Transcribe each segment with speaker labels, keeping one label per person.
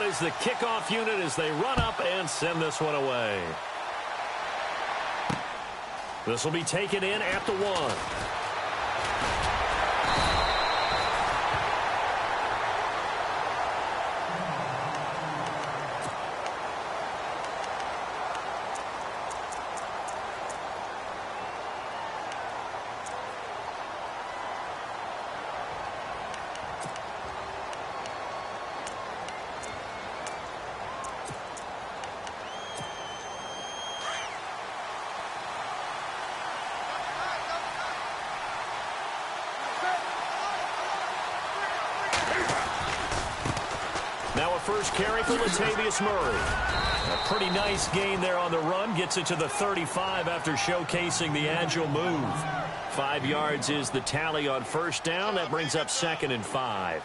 Speaker 1: is the kickoff unit as they run up and send this one away. This will be taken in at the 1. Now a first carry for Latavius Murray. A pretty nice gain there on the run. Gets it to the 35 after showcasing the agile move. 5 yards is the tally on first down. That brings up 2nd and 5.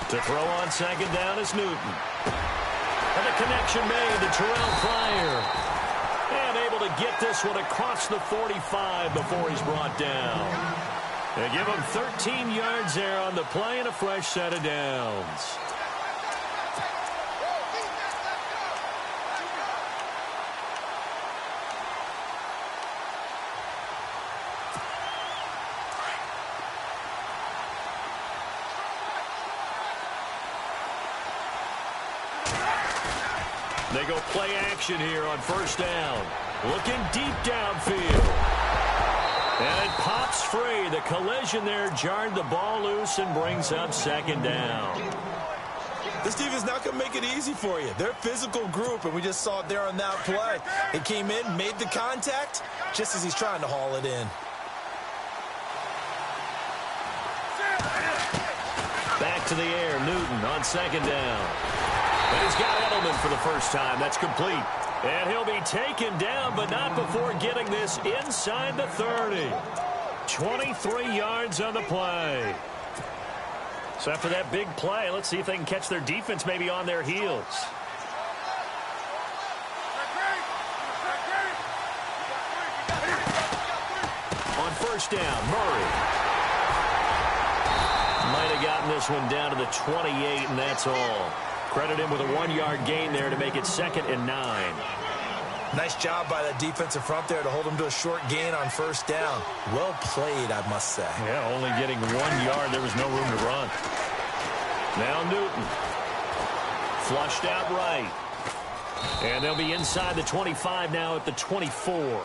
Speaker 1: To throw on 2nd down is Newton. And the connection made to Terrell Pryor. And able to get this one across the 45 before he's brought down. They give him 13 yards there on the play and a fresh set of downs. They go play action here on first down. Looking deep downfield. And it pops free. The collision there jarred the ball loose and brings up 2nd down.
Speaker 2: This defense not going to make it easy for you. They're a physical group, and we just saw it there on that play. He came in, made the contact, just as he's trying to haul it in.
Speaker 1: Back to the air, Newton on 2nd down. And he's got Edelman for the first time. That's complete. And he'll be taken down, but not before getting this inside the 30. 23 yards on the play. So after that big play, let's see if they can catch their defense maybe on their heels. On first down, Murray. Might have gotten this one down to the 28, and that's all. Credit him with a 1-yard gain there to make it 2nd and 9.
Speaker 2: Nice job by the defensive front there to hold him to a short gain on first down. Well played, I must say.
Speaker 1: Yeah, only getting 1 yard. There was no room to run. Now Newton. Flushed out right. And they'll be inside the 25 now at the 24.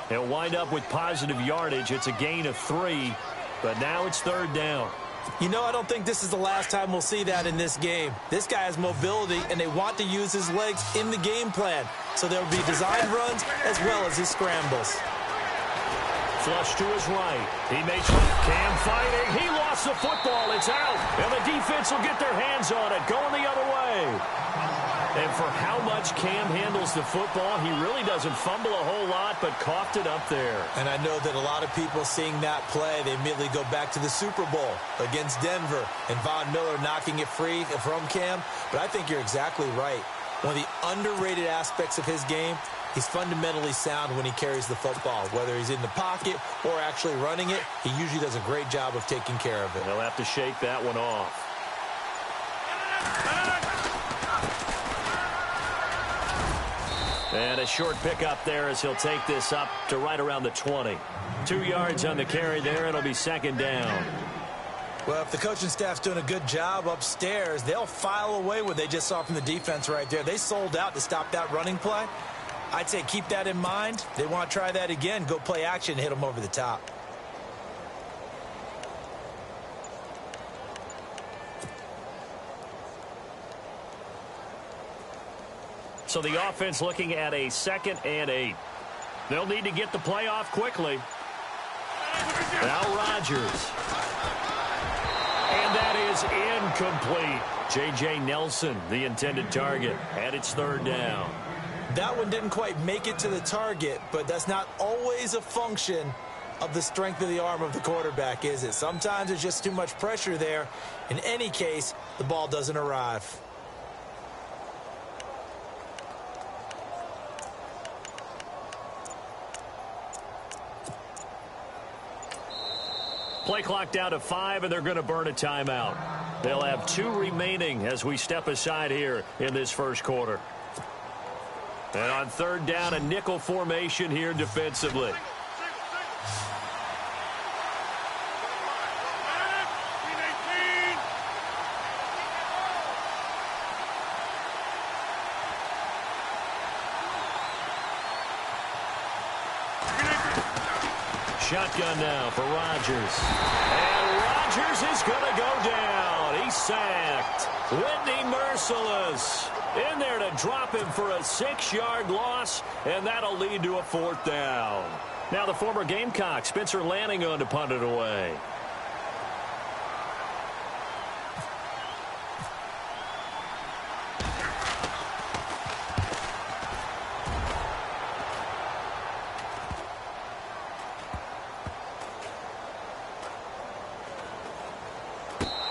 Speaker 1: They'll wind up with positive yardage. It's a gain of 3, but now it's 3rd down.
Speaker 2: You know, I don't think this is the last time we'll see that in this game. This guy has mobility, and they want to use his legs in the game plan. So there will be design runs as well as his scrambles.
Speaker 1: Flush to his right. He makes Cam fighting. He lost the football. It's out. And the defense will get their hands on it. Going the other way. And for how much Cam handles the football, he really doesn't fumble a whole lot, but coughed it up there.
Speaker 2: And I know that a lot of people seeing that play, they immediately go back to the Super Bowl against Denver and Von Miller knocking it free from Cam. But I think you're exactly right. One of the underrated aspects of his game, he's fundamentally sound when he carries the football. Whether he's in the pocket or actually running it, he usually does a great job of taking care of it.
Speaker 1: They'll have to shake that one off. And a short pickup there as he'll take this up to right around the 20. 2 yards on the carry there. It'll be 2nd down.
Speaker 2: Well, if the coaching staff's doing a good job upstairs, they'll file away what they just saw from the defense right there. They sold out to stop that running play. I'd say keep that in mind. They want to try that again. Go play action, hit them over the top.
Speaker 1: So the offense looking at a 2nd and 8. They'll need to get the play off quickly. Now Rodgers. And that is incomplete. J.J. Nelson, the intended target, and it's 3rd down.
Speaker 2: That one didn't quite make it to the target, but that's not always a function of the strength of the arm of the quarterback, is it? Sometimes there's just too much pressure there. In any case, the ball doesn't arrive.
Speaker 1: Play clock down to 5, and they're going to burn a timeout. They'll have 2 remaining as we step aside here in this first quarter. And on third down, a nickel formation here defensively. Shotgun now for Rodgers. And Rodgers is going to go down. He's sacked. Whitney merciless. In there to drop him for a 6-yard loss, and that'll lead to a 4th down. Now the former Gamecock, Spencer Lanning, on to punt it away.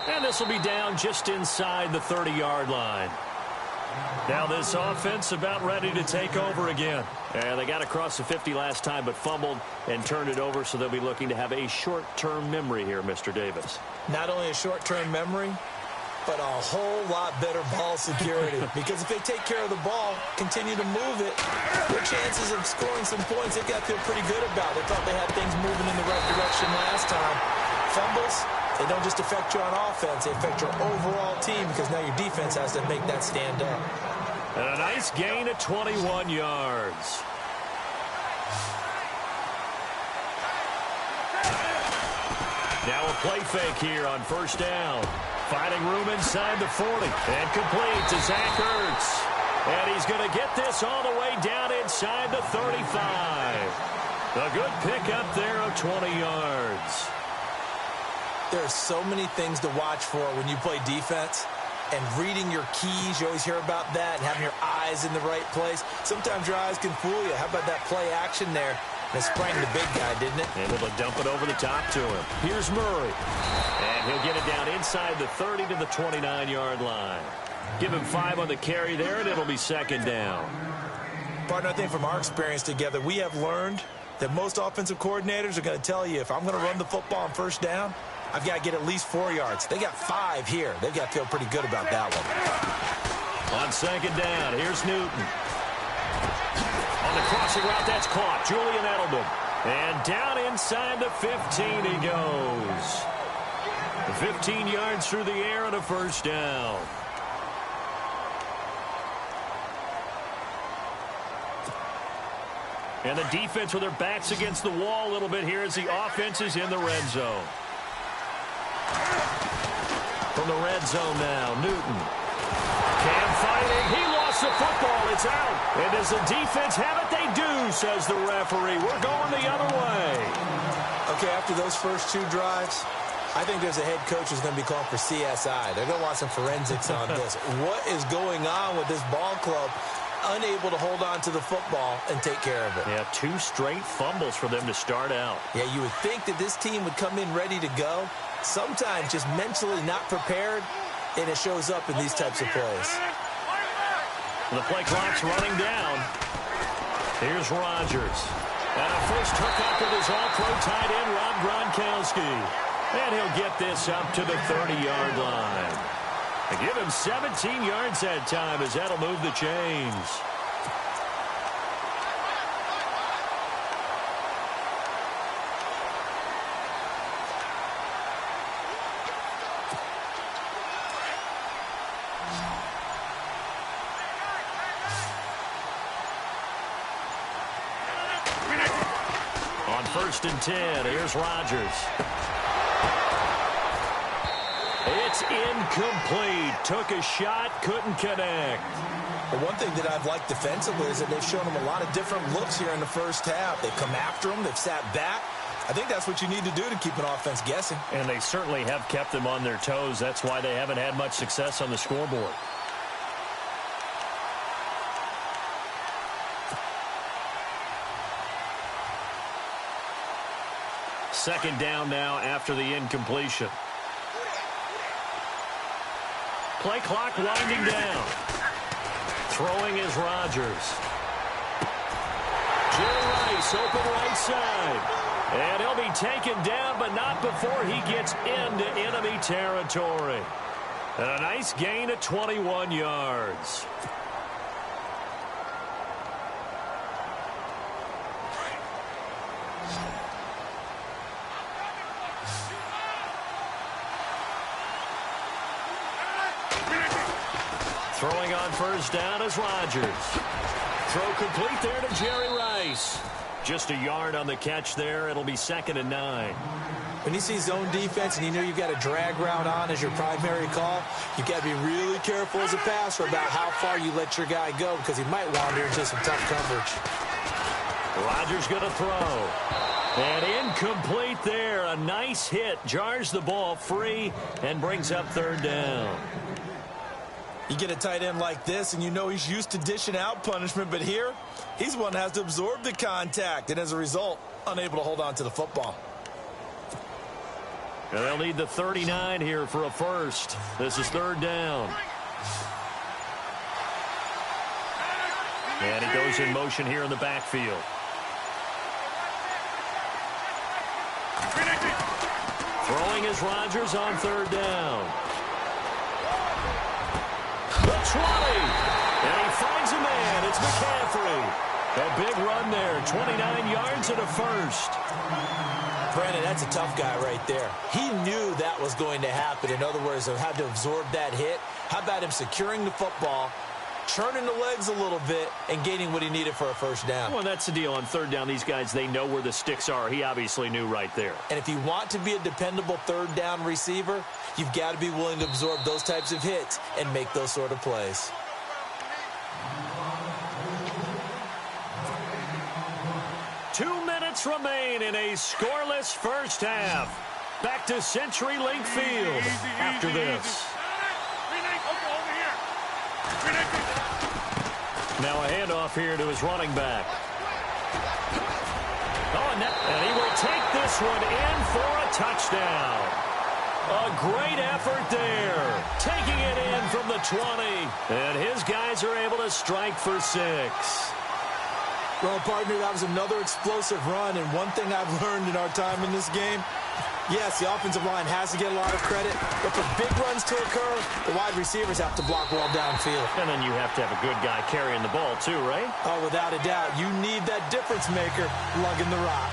Speaker 1: And this will be down just inside the 30-yard line. Now this offense about ready to take over again. And they got across the 50 last time but fumbled and turned it over, so they'll be looking to have a short-term memory here, Mr. Davis.
Speaker 2: Not only a short-term memory, but a whole lot better ball security. Because if they take care of the ball, continue to move it, their chances of scoring some points, they've got to feel pretty good about. They thought they had things moving in the right direction last time. Fumbles, they don't just affect you on offense, they affect your overall team because now your defense has to make that stand up.
Speaker 1: And a nice gain of 21 yards. Now a play fake here on first down. Finding room inside the 40. And complete to Zach Ertz. And he's going to get this all the way down inside the 35. A good pickup there of 20 yards.
Speaker 2: There are so many things to watch for when you play defense. And reading your keys, you always hear about that, and having your eyes in the right place. Sometimes your eyes can fool you. How about that play action there? And it sprang the big guy, didn't it?
Speaker 1: Able to dump it over the top to him. Here's Murray. And he'll get it down inside the 30 to the 29-yard line. Give him 5 on the carry there, and it'll be second down.
Speaker 2: Partner, I think from our experience together, we have learned that most offensive coordinators are going to tell you, if I'm going to run the football on first down, I've got to get at least 4 yards. They got 5 here. They've got to feel pretty good about that one.
Speaker 1: On second down, here's Newton. On the crossing route, that's caught. Julian Edelman. And down inside the 15 he goes. 15 yards through the air and a first down. And the defense with their backs against the wall a little bit here as the offense is in the red zone. From the red zone now, Newton. Cam fighting. He lost the football. It's out. And does the defense have it? They do, says the referee. We're going the other way.
Speaker 2: Okay, after those first 2 drives, I think there's a head coach who's going to be calling for CSI. They're going to want some forensics on this. What is going on with this ball club? Unable to hold on to the football and take care of it.
Speaker 1: Yeah, 2 straight fumbles for them to start out.
Speaker 2: Yeah, you would think that this team would come in ready to go. Sometimes just mentally not prepared, and it shows up in these types of plays.
Speaker 1: The play clock's running down. Here's Rodgers. And a first hookup with his all-pro tight end, Rob Gronkowski. And he'll get this up to the 30-yard line. And give him 17 yards that time as that'll move the chains. On 1st and 10, here's Rodgers. It's incomplete. Took a shot, couldn't connect.
Speaker 2: Well, one thing that I've liked defensively is that they've shown them a lot of different looks here in the first half. They've come after them. They've sat back. I think that's what you need to do to keep an offense guessing.
Speaker 1: And they certainly have kept them on their toes. That's why they haven't had much success on the scoreboard. second down now after the incompletion. Play clock winding down. Throwing is Rodgers. Jerry Rice open right side. And he'll be taken down, but not before he gets into enemy territory. And a nice gain of 21 yards. Throwing on first down is Rodgers. Throw complete there to Jerry Rice. Just a yard on the catch there. It'll be 2nd and 9.
Speaker 2: When you see zone defense and you know you've got a drag route on as your primary call, you've got to be really careful as a passer about how far you let your guy go because he might wander into some tough coverage.
Speaker 1: Rodgers going to throw. And incomplete there. A nice hit. Jars the ball free and brings up 3rd down.
Speaker 2: You get a tight end like this, and you know he's used to dishing out punishment, but here, he's one that has to absorb the contact, and as a result, unable to hold on to the football.
Speaker 1: And they'll need the 39 here for a first. This is 3rd down. And he goes in motion here in the backfield. Throwing is Rodgers on 3rd down. The 20. And he finds a man. It's McCaffrey. A big run there. 29 yards and a first.
Speaker 2: Brandon, that's a tough guy right there. He knew that was going to happen. In other words, he had to absorb that hit. How about him securing the football, churning the legs a little bit, and gaining what he needed for a first down?
Speaker 1: Well, that's the deal. On 3rd down, these guys, they know where the sticks are. He obviously knew right there.
Speaker 2: And if you want to be a dependable 3rd down receiver, you've got to be willing to absorb those types of hits and make those sort of plays.
Speaker 1: Remain in a scoreless first half. Back to CenturyLink Field after this. Now a handoff here to his running back. Oh, and he will take this one in for a touchdown. A great effort there. Taking it in from the 20. And his guys are able to strike for 6.
Speaker 2: Well, partner, that was another explosive run, and one thing I've learned in our time in this game, yes, the offensive line has to get a lot of credit, but for big runs to occur, the wide receivers have to block well downfield.
Speaker 1: And then you have to have a good guy carrying the ball too, right?
Speaker 2: Oh, without a doubt. You need that difference maker lugging the rock.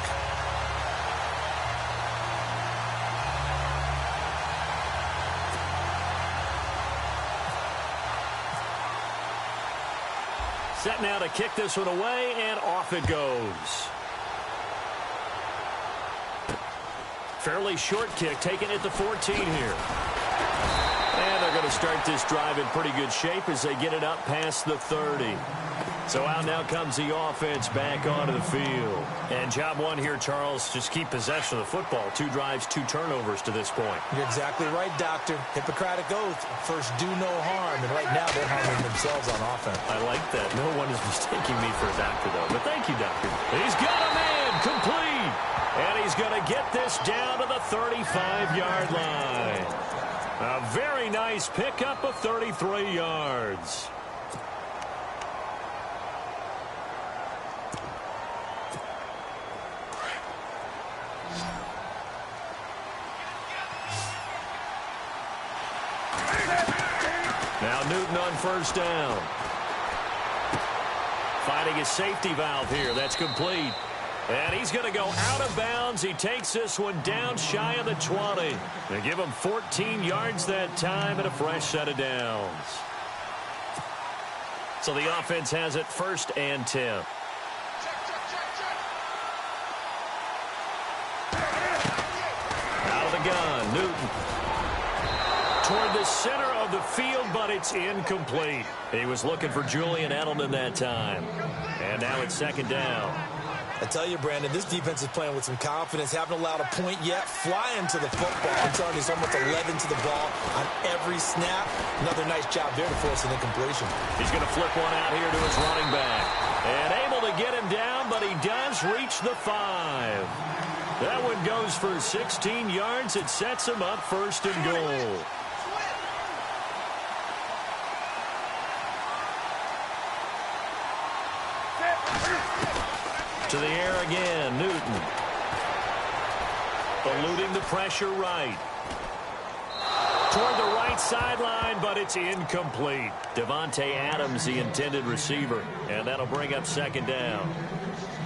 Speaker 1: Set now to kick this one away, and off it goes. Fairly short kick, taken at the 14 here. And they're going to start this drive in pretty good shape as they get it up past the 30. So out now comes the offense back onto the field. And job one here, Charles, just keep possession of the football. 2 drives, 2 turnovers to this point.
Speaker 2: You're exactly right, Doctor. Hippocratic oath. First, do no harm. And right now, they're harming themselves on offense.
Speaker 1: I like that. No one is mistaking me for a doctor, though. But thank you, Doctor. He's got a man complete. And he's going to get this down to the 35-yard line. A very nice pickup of 33 yards. Now Newton on first down. Finding his safety valve here. That's complete. And he's going to go out of bounds. He takes this one down shy of the 20. They give him 14 yards that time and a fresh set of downs. So the offense has it 1st and 10. Out of the gun, Newton. Toward the center of the field, but it's incomplete. He was looking for Julian Edelman that time. And now it's 2nd down.
Speaker 2: I tell you, Brandon, this defense is playing with some confidence. Haven't allowed a point yet. Flying to the football. I'm telling you, it's almost 11 to the ball on every snap. Another nice job there to force an incompletion.
Speaker 1: He's going to flip one out here to his running back. And able to get him down, but he does reach the 5. That one goes for 16 yards. It sets him up first and goal. To the air again, Newton. Eluding the pressure right. Toward the right sideline, but it's incomplete. Devontae Adams, the intended receiver, and that'll bring up second down.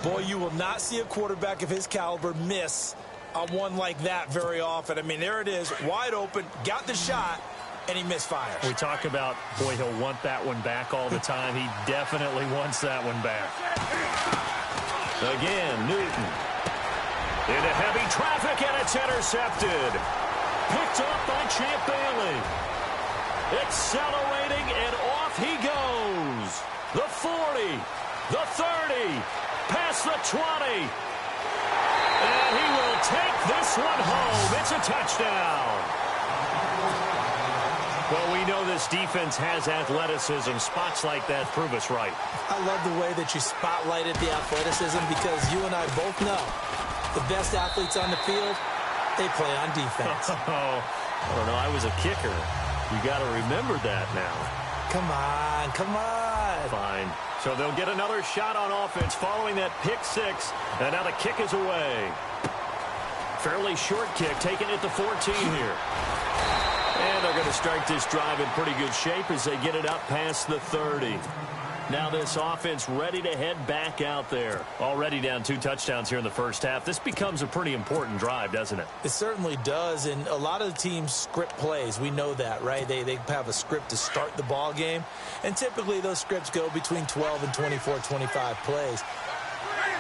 Speaker 2: Boy, you will not see a quarterback of his caliber miss on one like that very often. I mean, there it is, wide open, got the shot, and he misfires.
Speaker 3: We talk about, boy, he'll want that one back all the time. He definitely wants that one back.
Speaker 1: Again, Newton. Into heavy traffic, and it's intercepted. Picked up by Champ Bailey. Accelerating, and off he goes. The 40, the 30, past the 20. And he will take this one home. It's a touchdown. Well, we know this defense has athleticism. Spots like that prove us right.
Speaker 2: I love the way that you spotlighted the athleticism because you and I both know the best athletes on the field, they play on defense.
Speaker 1: Oh, I don't know. I was a kicker. You got to remember that now.
Speaker 2: Come on, come on.
Speaker 1: Fine. So they'll get another shot on offense following that pick six. And now the kick is away. Fairly short kick, taken at the 14 here. And they're going to start this drive in pretty good shape as they get it up past the 30. Now this offense ready to head back out there. Already down 2 touchdowns here in the first half. This becomes a pretty important drive, doesn't it?
Speaker 2: It certainly does, and a lot of the teams script plays. We know that, right? They have a script to start the ball game, and typically those scripts go between 12 and 24, 25 plays.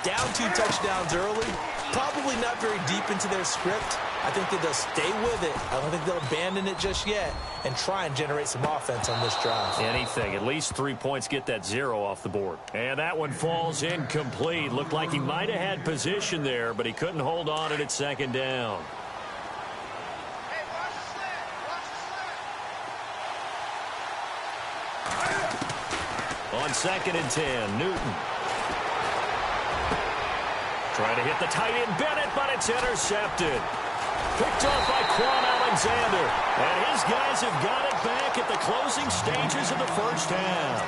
Speaker 2: Down 2 touchdowns early, probably not very deep into their script. I think that they'll stay with it. I don't think they'll abandon it just yet and try and generate some offense on this drive.
Speaker 1: Anything. At least 3 points, get that 0 off the board. And that one falls incomplete. Looked like he might have had position there, but he couldn't hold on at second down. On 2nd and 10, Newton. Trying to hit the tight end Bennett, but it's intercepted. Picked off by Quan Alexander. And his guys have got it back at the closing stages of the first half.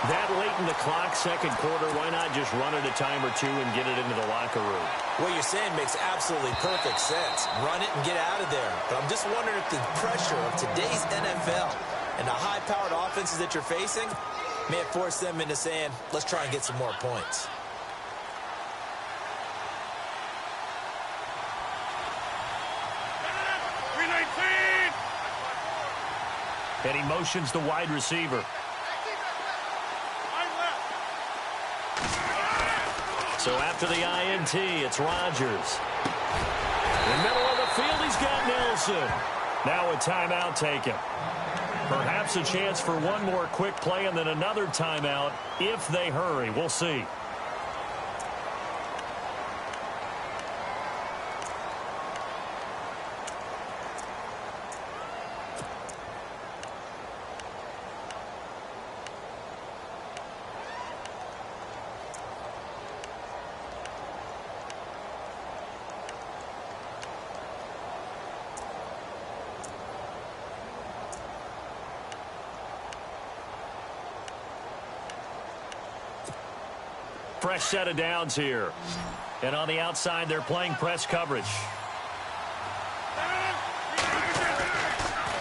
Speaker 1: That late in the clock, second quarter, why not just run it a time or two and get it into the locker room?
Speaker 2: What you're saying makes absolutely perfect sense. Run it and get out of there. But I'm just wondering if the pressure of today's NFL and the high-powered offenses that you're facing may have forced them into saying, let's try and get some more points.
Speaker 1: And he motions the wide receiver. So after the INT, it's Rodgers. In the middle of the field, he's got Nelson. Now a timeout taken. Perhaps a chance for one more quick play and then another timeout if they hurry. We'll see. Fresh set of downs here. And on the outside, they're playing press coverage.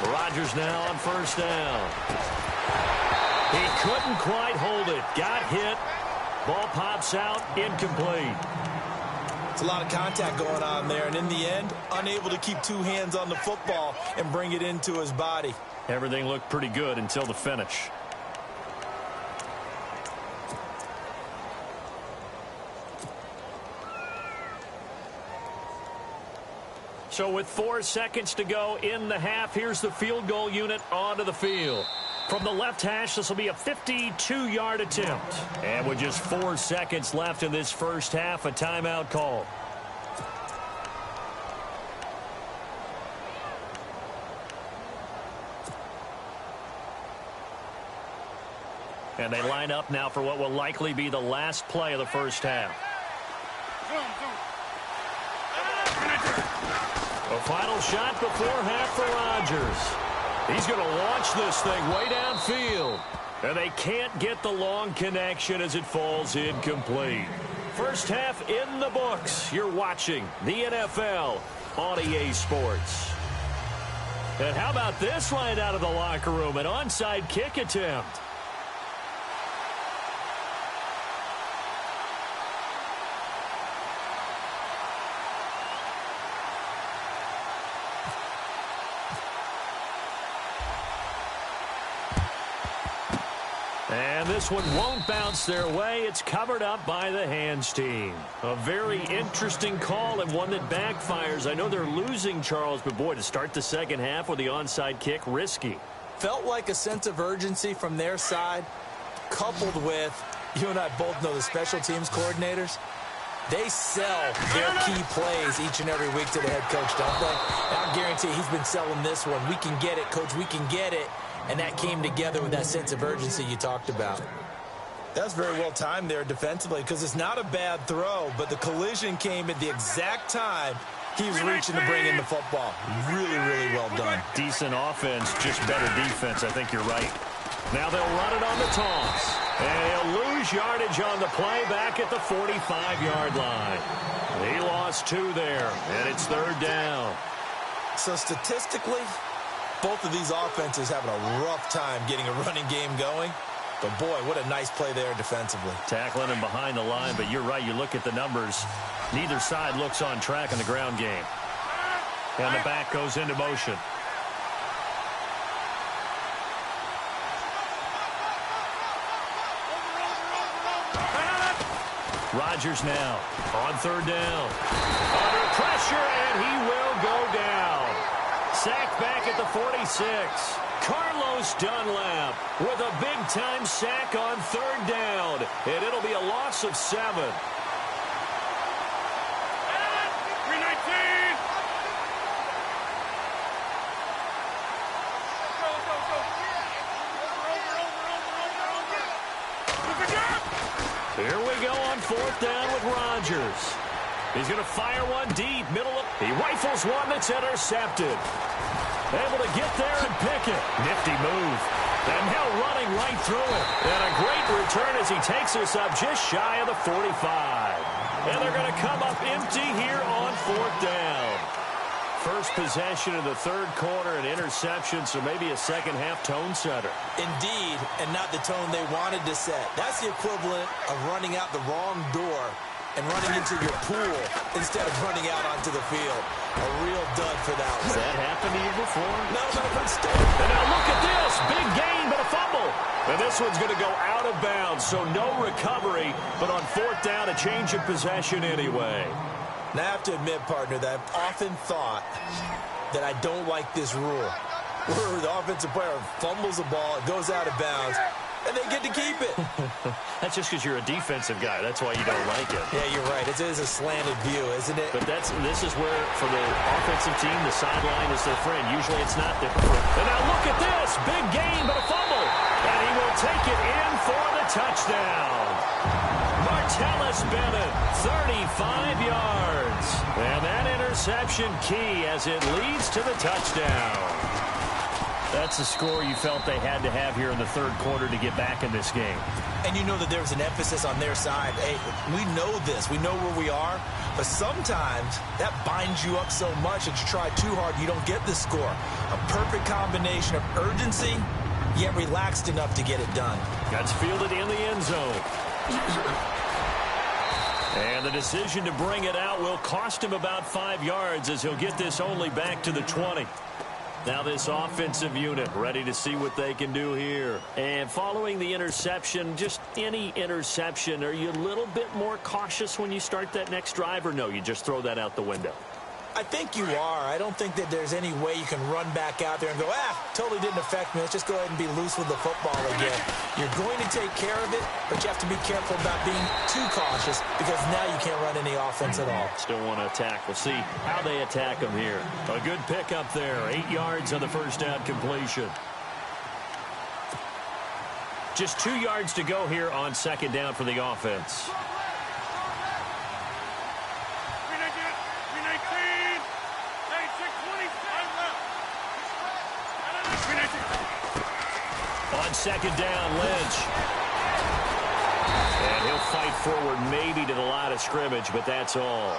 Speaker 1: Rodgers now on first down. He couldn't quite hold it. Got hit. Ball pops out. Incomplete.
Speaker 2: It's a lot of contact going on there, and in the end, unable to keep 2 hands on the football and bring it into his body.
Speaker 1: Everything looked pretty good until the finish. So with 4 seconds to go in the half, here's the field goal unit onto the field. From the left hash, this will be a 52-yard attempt. And with just 4 seconds left in this first half, a timeout call. And they line up now for what will likely be the last play of the first half. A final shot before half for Rodgers. He's going to launch this thing way downfield. And they can't get the long connection as it falls incomplete. First half in the books. You're watching the NFL on EA Sports. And how about this line out of the locker room? An onside kick attempt. And this one won't bounce their way. It's covered up by the hands team. A very interesting call and one that backfires. I know they're losing, Charles, but boy, to start the second half with the onside kick, risky.
Speaker 2: Felt like a sense of urgency from their side, coupled with, you and I both know the special teams coordinators. They sell their key plays each and every week to the head coach, don't they? And I guarantee he's been selling this one. We can get it, coach, we can get it. And that came together with that sense of urgency you talked about. That's very well timed there defensively because it's not a bad throw, but the collision came at the exact time he was reaching to bring in the football. Really, really well done.
Speaker 3: Decent offense, just better defense. I think you're right.
Speaker 1: Now they'll run it on the toss. And he'll lose yardage on the play back at the 45-yard line. He lost 2 there, and it's third down.
Speaker 2: So statistically, both of these offenses having a rough time getting a running game going. But, boy, what a nice play there defensively.
Speaker 3: Tackling him behind the line, but you're right. You look at the numbers. Neither side looks on track in the ground game. And the back goes into motion. Rodgers now on third down. Under pressure, and he will go down. Sacked back at the 46. Carlos Dunlap with a big-time sack on third down. And it'll be a loss of 7.
Speaker 4: 319.
Speaker 1: Here we go on fourth down with Rodgers. He's going to fire one deep, middle of. He rifles one that's intercepted. Able to get there and pick it. Nifty move. And now running right through it. And a great return as he takes us up just shy of the 45. And they're going to come up empty here on fourth down. First possession of the third quarter, an interception, so maybe a second-half tone setter.
Speaker 2: Indeed, and not the tone they wanted to set. That's the equivalent of running out the wrong door and running into your pool instead of running out onto the field. A real dud for that one.
Speaker 1: Has that happened to you before?
Speaker 2: No, but still.
Speaker 1: And now look at this. Big gain, but a fumble. And this one's going to go out of bounds, so no recovery. But on fourth down, a change of possession anyway.
Speaker 2: Now, I have to admit, partner, that I've often thought that I don't like this rule, where the offensive player fumbles the ball, it goes out of bounds, and they get to keep it.
Speaker 3: That's just because you're a defensive guy. That's why you don't like it.
Speaker 2: Yeah, you're right. It is a slanted view, isn't it?
Speaker 3: But this is where, for the offensive team, the sideline is their friend. Usually it's not their preferred.
Speaker 1: And now look at this. Big gain, but a fumble. And he will take it in for the touchdown. Martellus Bennett, 35 yards. And that interception key as it leads to the touchdown.
Speaker 3: That's the score you felt they had to have here in the third quarter to get back in this game.
Speaker 2: And you know that there's an emphasis on their side. Hey, we know this. We know where we are. But sometimes that binds you up so much that you try too hard, you don't get the score. A perfect combination of urgency, yet relaxed enough to get it done.
Speaker 1: That's fielded in the end zone. And the decision to bring it out will cost him about 5 yards as he'll get this only back to the 20. Now this offensive unit ready to see what they can do here. And following the interception, just any interception, are you a little bit more cautious when you start that next drive, or no, you just throw that out the window?
Speaker 2: I think you are. I don't think that there's any way you can run back out there and go, totally didn't affect me. Let's just go ahead and be loose with the football again. You're going to take care of it, but you have to be careful about being too cautious because now you can't run any offense at all.
Speaker 1: Still want to attack. We'll see how they attack them here. A good pickup there. 8 yards on the first down completion. Just 2 yards to go here on second down for the offense. second down, Lynch. And he'll fight forward maybe to the line of scrimmage, but that's all.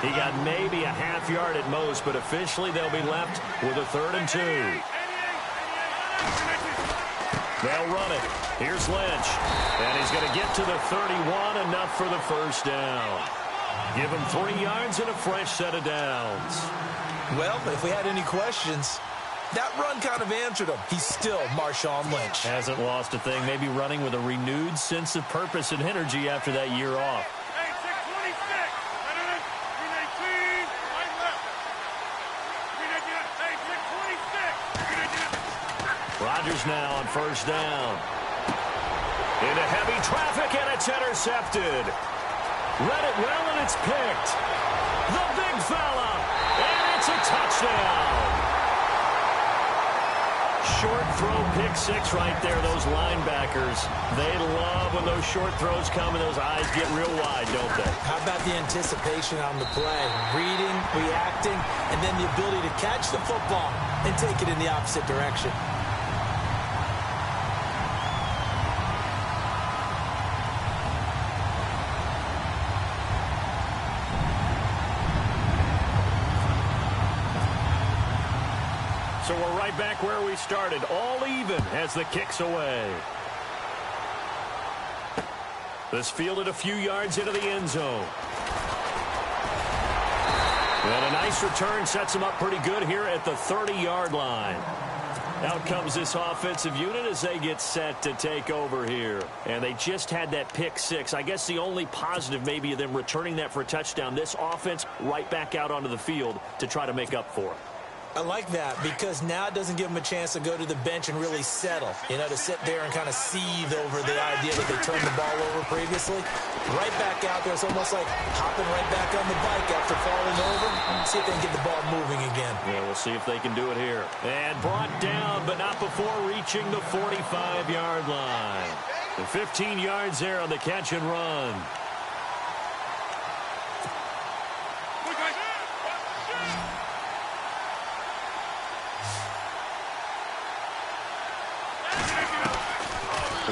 Speaker 1: He got maybe a half yard at most, but officially they'll be left with a 3rd and 2. They'll run it. Here's Lynch. And he's going to get to the 31, enough for the first down. Give him 3 yards and a fresh set of downs.
Speaker 2: Well, if we had any questions, that run kind of answered him. He's still Marshawn Lynch.
Speaker 3: Hasn't lost a thing. Maybe running with a renewed sense of purpose and energy after that year off.
Speaker 1: Rodgers now on first down. Into heavy traffic, and it's intercepted. Read it well, and it's picked. The big fella, and it's a touchdown. Short throw, pick 6 right there. Those linebackers, they love when those short throws come and those eyes get real wide, don't they?
Speaker 2: How about the anticipation on the play? Reading, reacting, and then the ability to catch the football and take it in the opposite direction.
Speaker 1: So we're right back where we started, all even as the kick's away. This fielded a few yards into the end zone. And a nice return sets him up pretty good here at the 30-yard line. Out comes this offensive unit as they get set to take over here. And they just had that pick 6. I guess the only positive maybe of them returning that for a touchdown. This offense right back out onto the field to try to make up for it.
Speaker 2: I like that because now it doesn't give them a chance to go to the bench and really settle, to sit there and kind of seethe over the idea that they turned the ball over previously. Right back out there, it's almost like hopping right back on the bike after falling over. See if they can get the ball moving again.
Speaker 1: Yeah, we'll see if they can do it here. And brought down, but not before reaching the 45-yard line. The 15 yards there on the catch and run.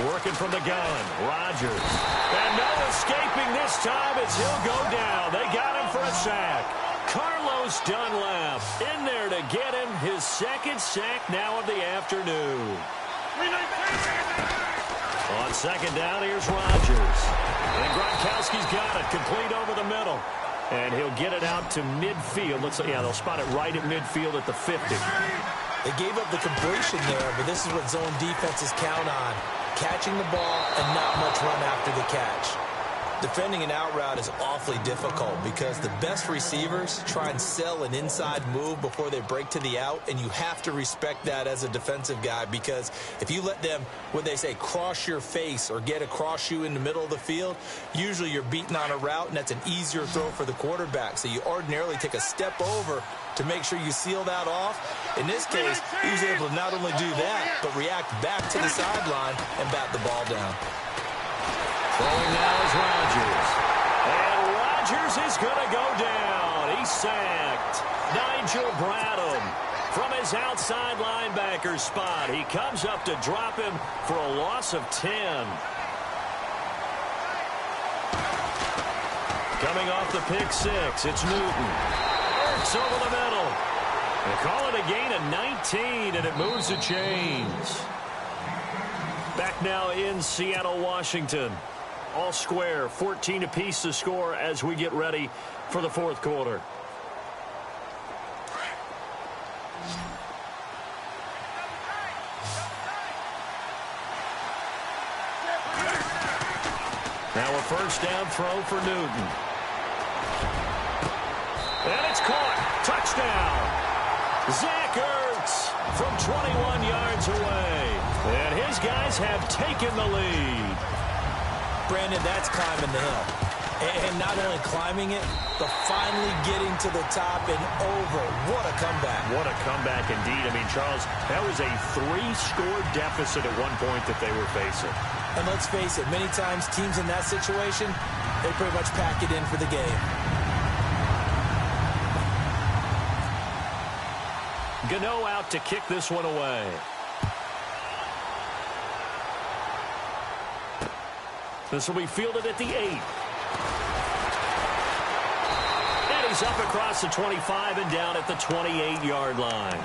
Speaker 1: Working from the gun, Rodgers. And no escaping this time as he'll go down. They got him for a sack. Carlos Dunlap in there to get him his 2nd sack now of the afternoon. On 2nd down, here's Rodgers. And Gronkowski's got it, complete over the middle. And he'll get it out to midfield. Looks like, yeah, they'll spot it right at midfield at the 50.
Speaker 2: They gave up the completion there, but this is what zone defenses count on. Catching the ball and not much run after the catch. Defending an out route is awfully difficult because the best receivers try and sell an inside move before they break to the out, and you have to respect that as a defensive guy because if you let them, when they say cross your face or get across you in the middle of the field, usually you're beaten on a route, and that's an easier throw for the quarterback. So you ordinarily take a step over to make sure you seal that off. In this case, he was able to not only do that, but react back to the sideline and bat the ball down.
Speaker 1: Throwing now is Rodgers. And Rodgers is going to go down. He's sacked. Nigel Bradham from his outside linebacker spot. He comes up to drop him for a loss of 10. Coming off the pick 6, it's Newton. Works over the middle. They call it a gain of 19, and it moves the chains. Back now in Seattle, Washington. All square, 14 apiece to score as we get ready for the 4th quarter. Now a first down throw for Newton. And it's caught. Touchdown. Zach Ertz from 21 yards away. And his guys have taken the lead.
Speaker 2: Brandon, that's climbing the hill. And not only climbing it, but finally getting to the top and over. What a comeback.
Speaker 1: What a comeback indeed. I mean, Charles, that was a 3-score deficit at one point that they were facing.
Speaker 2: And let's face it, many times teams in that situation, they pretty much pack it in for the game.
Speaker 1: Gano out to kick this one away. This will be fielded at the 8. And he's up across the 25 and down at the 28-yard line.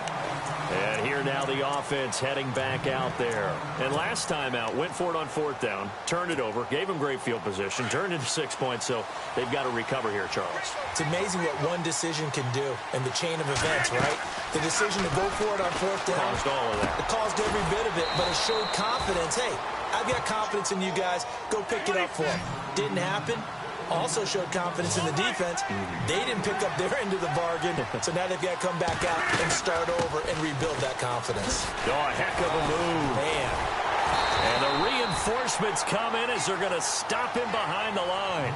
Speaker 1: And here now the offense heading back out there. And last time out, went for it on 4th down, turned it over, gave him great field position, turned into 6 points, so they've got to recover here, Charles.
Speaker 2: It's amazing what one decision can do in the chain of events, right? The decision to go for it on 4th down.
Speaker 1: Caused all of that.
Speaker 2: It caused every bit of it, but it showed confidence. Hey, I've got confidence in you guys. Go pick it up for them. Didn't happen. Also showed confidence in the defense. They didn't pick up their end of the bargain, so now they've got to come back out and start over and rebuild that confidence.
Speaker 1: Oh, a heck of a move.
Speaker 2: Man.
Speaker 1: And the reinforcements come in as they're going to stop him behind the line.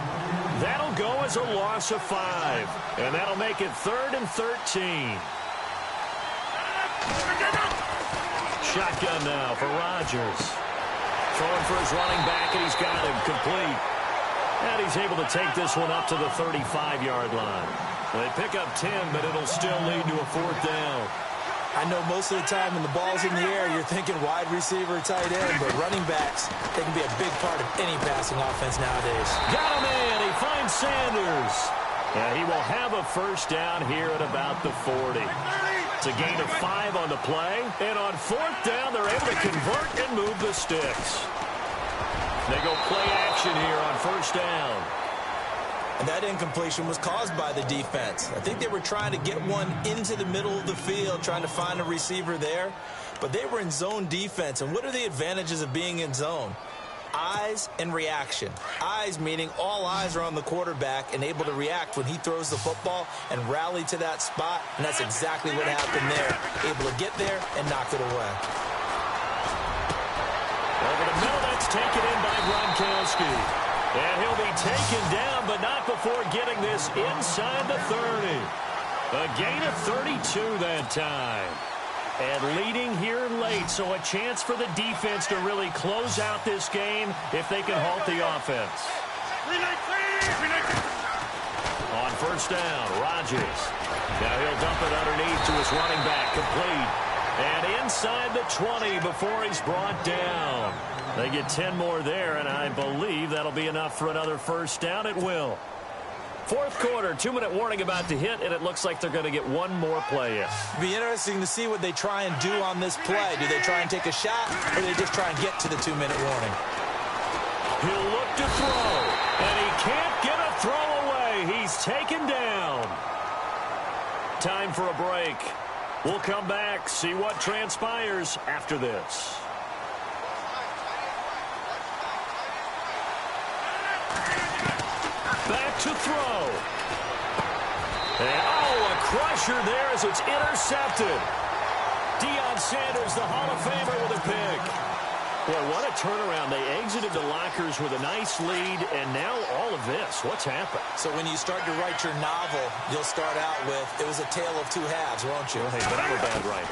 Speaker 1: That'll go as a loss of 5, and that'll make it 3rd and 13. Shotgun now for Rodgers. Throwing for his running back, and he's got him complete. And he's able to take this one up to the 35-yard line. They pick up 10, but it'll still lead to a 4th down.
Speaker 2: I know most of the time when the ball's in the air, you're thinking wide receiver, tight end, but running backs, they can be a big part of any passing offense nowadays.
Speaker 1: Got him in. He finds Sanders. And he will have a 1st down here at about the 40. It's a gain of 5 on the play. And on 4th down, they're able to convert and move the sticks. They go play action here on 1st down.
Speaker 2: And that incompletion was caused by the defense. I think they were trying to get one into the middle of the field, trying to find a receiver there. But they were in zone defense. And what are the advantages of being in zone? Eyes and reaction. Eyes meaning all eyes are on the quarterback and able to react when he throws the football and rally to that spot. And that's exactly what happened there. Able to get there and knock it away.
Speaker 1: Over the middle, that's taken in by Gronkowski. And he'll be taken down, but not before getting this inside the 30. A gain of 32 that time. And leading here late, so a chance for the defense to really close out this game if they can halt the offense. On 1st down, Rodgers. Now he'll dump it underneath to his running back, complete. And inside the 20 before he's brought down. They get 10 more there, and I believe that'll be enough for another 1st down. It will. 4th quarter, 2-minute warning about to hit, and it looks like they're going to get one more play in.
Speaker 2: It'll be interesting to see what they try and do on this play. Do they try and take a shot, or do they just try and get to the 2-minute warning?
Speaker 1: He'll look to throw, and he can't get a throw away. He's taken down. Time for a break. We'll come back, see what transpires after this. Back to throw. And, a crusher there as it's intercepted. Deion Sanders, the Hall of Famer, with a pick. Boy, what a turnaround. They exited the lockers with a nice lead, and now all of this. What's happened?
Speaker 2: So when you start to write your novel, you'll start out with, it was a tale of 2 halves, won't you?
Speaker 1: Hey, but I'm a bad writer.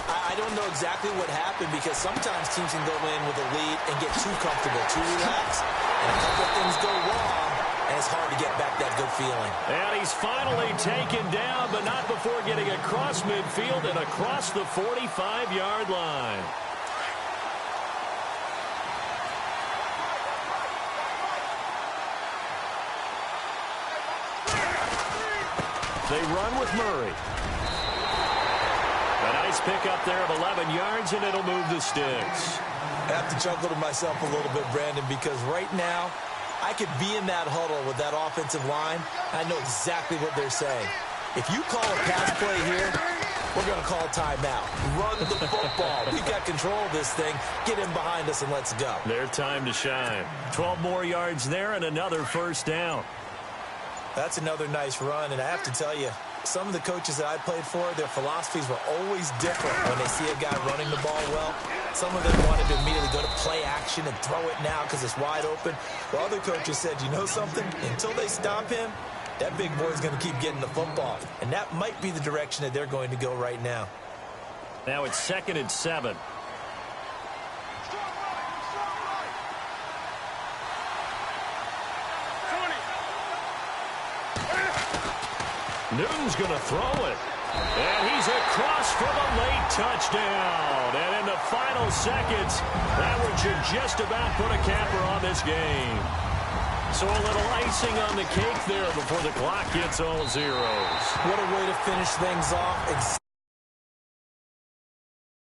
Speaker 2: I don't know exactly what happened, because sometimes teams can go in with a lead and get too comfortable, too relaxed. And a couple of things go wrong, and it's hard to get back that good feeling.
Speaker 1: And he's finally taken down, but not before getting across midfield and across the 45-yard line. They run with Murray. A nice pick up there of 11 yards, and it'll move the sticks.
Speaker 2: I have to chuckle to myself a little bit, Brandon, because right now, I could be in that huddle with that offensive line, and I know exactly what they're saying. If you call a pass play here, we're going to call timeout. Run the football. We've got control of this thing. Get him behind us and let's go.
Speaker 1: Their time to shine. 12 more yards there and another 1st down.
Speaker 2: That's another nice run, and I have to tell you, some of the coaches that I played for, their philosophies were always different when they see a guy running the ball well. Some of them wanted to immediately go to play action and throw it now because it's wide open. While other coaches said, you know something? Until they stop him, that big boy's going to keep getting the football. And that might be the direction that they're going to go right now.
Speaker 1: Now it's 2nd and 7. Newton's going to throw it. And he's across for the late touchdown. And in the final seconds. That one should just about put a capper on this game. So a little icing on the cake there before the clock hits all zeros.
Speaker 2: What a way to finish things off.